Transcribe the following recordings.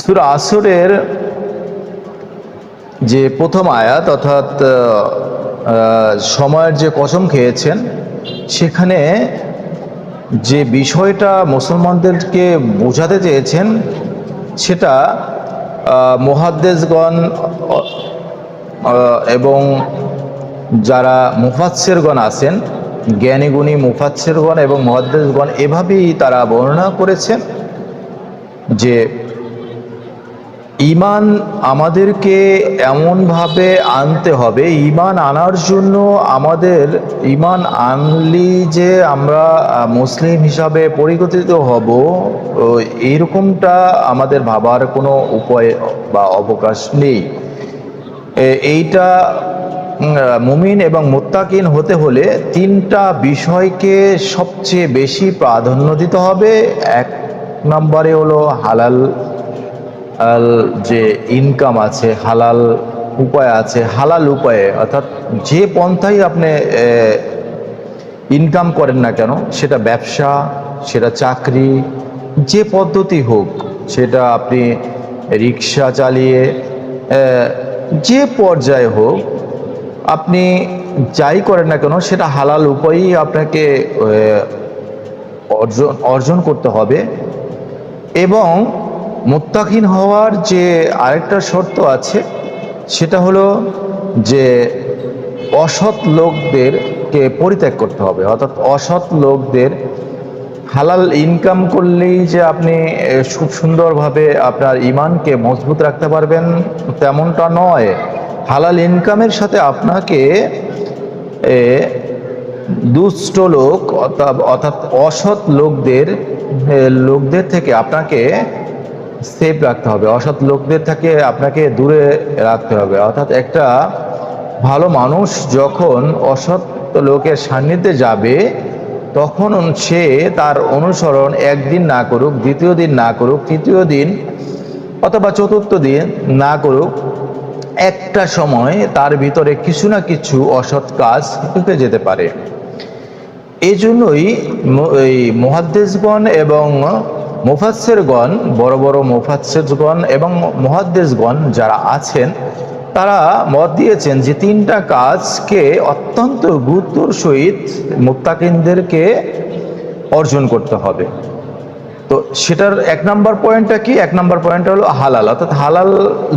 সূরা আসরের যে প্রথম আয়াত অর্থাৎ সময়ের যে কসম খেয়েছেন, সেখানে যে বিষয়টা মুসলমানদেরকে বোঝাতে চেয়েছেন সেটা মুহাদ্দিসগণ এবং যারা মুফাসসিরগণ আছেন, জ্ঞানীগুণী মুফাসসিরগণ এবং মুহাদ্দিসগণ এভাবেই তারা বর্ণনা করেছেন যে ঈমান আমাদেরকে এমনভাবে আনতে হবে, ঈমান আনার জন্য আমাদের ঈমান আনলি যে আমরা মুসলিম হিসাবে পরিগণিত হব, এইরকমটা আমাদের ভাবার কোনো উপায় বা অবকাশ নেই। এইটা মুমিন এবং মুত্তাকিন হতে হলে তিনটা বিষয়কে সবচেয়ে বেশি প্রাধান্য দিতে হবে। এক নম্বরে হলো হালাল যে ইনকাম আছে, হালাল উপায় আছে, হালাল উপায়ে অর্থাৎ যে পন্থাই আপনি ইনকাম করেন না কেন, সেটা ব্যবসা, সেটা চাকরি, যে পদ্ধতি হোক, সেটা আপনি রিক্সা চালিয়ে যে পর্যায়ে হোক, আপনি যাই করেন না কেন সেটা হালাল উপায়েই আপনাকে অর্জন করতে হবে। এবং মুত্তাকিন হওয়ার যে আরেকটা শর্ত আছে, সেটা হলো যে অসৎ লোকদেরকে পরিত্যাগ করতে হবে। অর্থাৎ অসৎ লোকদের, হালাল ইনকাম করলেই যে আপনি খুব সুন্দরভাবে আপনার ঈমানকে মজবুত রাখতে পারবেন তেমনটা নয়। হালাল ইনকামের সাথে আপনাকে দুষ্ট লোক অর্থাৎ অসৎ লোকদের থেকে আপনাকে সেফ রাখতে হবে, অসৎ লোকদের থেকে আপনাকে দূরে রাখতে হবে। অর্থাৎ একটা ভালো মানুষ যখন অসৎ লোকের সান্নিধ্যে যাবে, তখন সে তার অনুসরণ একদিন না করুক, দ্বিতীয় দিন না করুক, তৃতীয় দিন অথবা চতুর্থ দিন না করুক, একটা সময় তার ভিতরে কিছু না কিছু অসৎ কাজ ঢুকে যেতে পারে। এই জন্যই এই মুহাদ্দিসগণ এবং মুফাসসিরগণ, বড় বড় মুফাসসিরগণ এবং মুহাদ্দিসগণ যারা আছেন, তারা মত দিয়েছেন যে তিনটা কাজকে অত্যন্ত গুরুত্বর সহিত মুত্তাকিনদেরকে অর্জন করতে হবে। তো সেটার এক নম্বর পয়েন্টটা কি? এক নম্বর পয়েন্টটা হলো হালাল, অর্থাৎ হালাল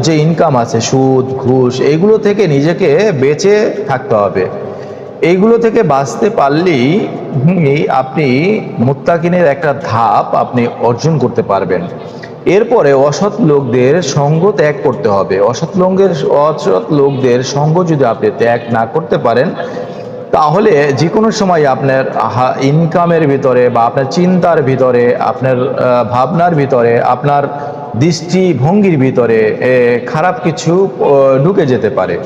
যে ইনকাম আছে, সুদ, ঘুষ, এইগুলো থেকে নিজেকে বেঁচে থাকতে হবে। এইগুলো থেকে বাঁচতে পারলেই আপনি মুত্তাকিনের একটা ধাপ আপনি অর্জন করতে পারবেন। এরপরে অসৎ লোকদের সঙ্গ ত্যাগ করতে হবে। অসৎ লোকদের সঙ্গ যদি আপনি ত্যাগ না করতে পারেন, তাহলে যে কোনো সময় আপনার ইনকামের ভিতরে বা আপনার চিন্তার ভিতরে, আপনার ভাবনার ভিতরে, আপনার দৃষ্টিভঙ্গির ভিতরে খারাপ কিছু ঢুকে যেতে পারে।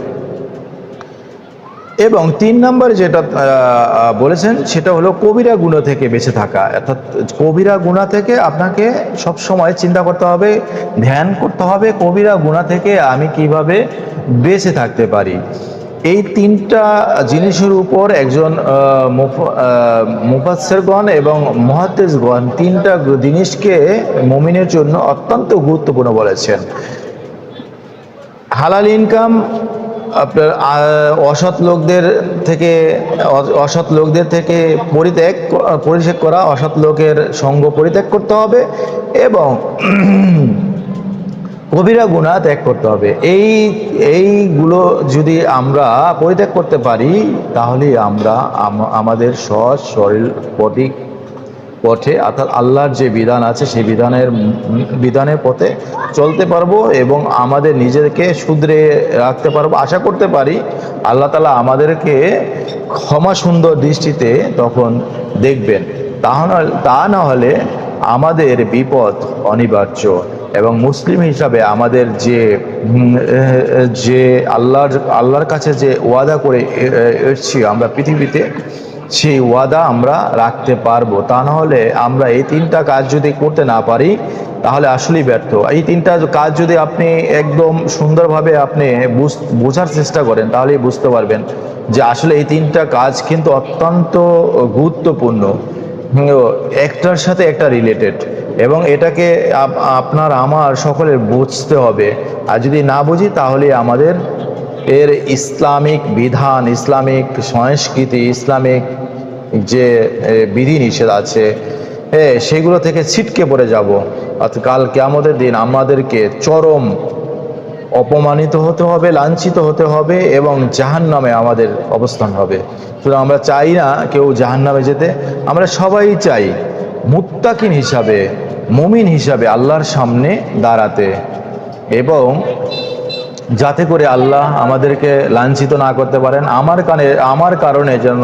এবং তিন নম্বর যেটা বলেছেন সেটা হলো কবিরা গুনাহ থেকে বেঁচে থাকা। অর্থাৎ কবিরা গুনাহ থেকে আপনাকে সব সময় চিন্তা করতে হবে, ধ্যান করতে হবে, কবিরা গুনাহ থেকে আমি কিভাবে বেঁচে থাকতে পারি। এই তিনটা জিনিসের উপর একজন মুফাসসিরগণ এবং মুহাদ্দিসগণ তিনটা জিনিসকে মুমিনের জন্য অত্যন্ত গুরুত্বপূর্ণ বলেছেন। হালাল ইনকাম, আপনার অসৎ লোকদের থেকে পরিত্যাগ করা, অসৎ লোকের সঙ্গ পরিত্যাগ করতে হবে এবং কবিরা গুনাহ ত্যাগ করতে হবে। এইগুলো যদি আমরা পরিত্যাগ করতে পারি, তাহলেই আমরা আমাদের সহজ সরল পথে অর্থাৎ আল্লাহর যে বিধান আছে সেই বিধানের পথে চলতে পারবো এবং আমাদের নিজেকে শুধরে রাখতে পারবো। আশা করতে পারি আল্লাহ তাআলা আমাদেরকে ক্ষমা সুন্দর দৃষ্টিতে তখন দেখবেন। তা না হলে আমাদের বিপদ অনিবার্য। এবং মুসলিম হিসাবে আমাদের যে আল্লাহর কাছে যে ওয়াদা করে এসেছি আমরা পৃথিবীতে, সেই ওয়াদা আমরা রাখতে পারবো। তা না হলে আমরা এই তিনটা কাজ যদি করতে না পারি, তাহলে আসলেই ব্যর্থ। এই তিনটা কাজ যদি আপনি একদম সুন্দরভাবে আপনি বোঝার চেষ্টা করেন, তাহলেই বুঝতে পারবেন যে আসলে এই তিনটা কাজ কিন্তু অত্যন্ত গুরুত্বপূর্ণ। একটার সাথে একটা রিলেটেড, এবং এটাকে আপনার আমার সকলের বুঝতে হবে। আর যদি না বুঝি তাহলে আমাদের এর ইসলামিক বিধান, ইসলামিক সংস্কৃতি, ইসলামিক যে বিধিনিষেধ আছে সেগুলো থেকে ছিটকে পড়ে যাব। অর্থাৎ কাল কিয়ামতের দিন আমাদেরকে চরম অপমানিত হতে হবে, লাঞ্ছিত হতে হবে, এবং জাহান্নামে আমাদের অবস্থান হবে। সুতরাং আমরা চাই না কেউ জাহান্নামে যেতে। আমরা সবাই চাই মুত্তাকিন হিসাবে, মুমিন হিসাবে আল্লাহর সামনে দাঁড়াতে, এবং যাতে করে আল্লাহ আমাদেরকে লাঞ্ছিত না করতে পারেন। আমার কারণে যেন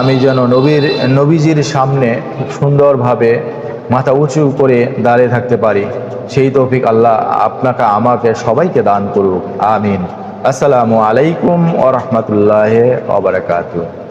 আমি যেন নবীজির সামনে খুব সুন্দরভাবে মাথা উঁচু করে দাঁড়িয়ে থাকতে পারি। সেই তৌফিক আল্লাহ আপনাকে, আমাকে, সবাইকে দান করুক। আমিন। আসসালামু আলাইকুম ওয়া রাহমাতুল্লাহি ওয়া বারাকাতুহু।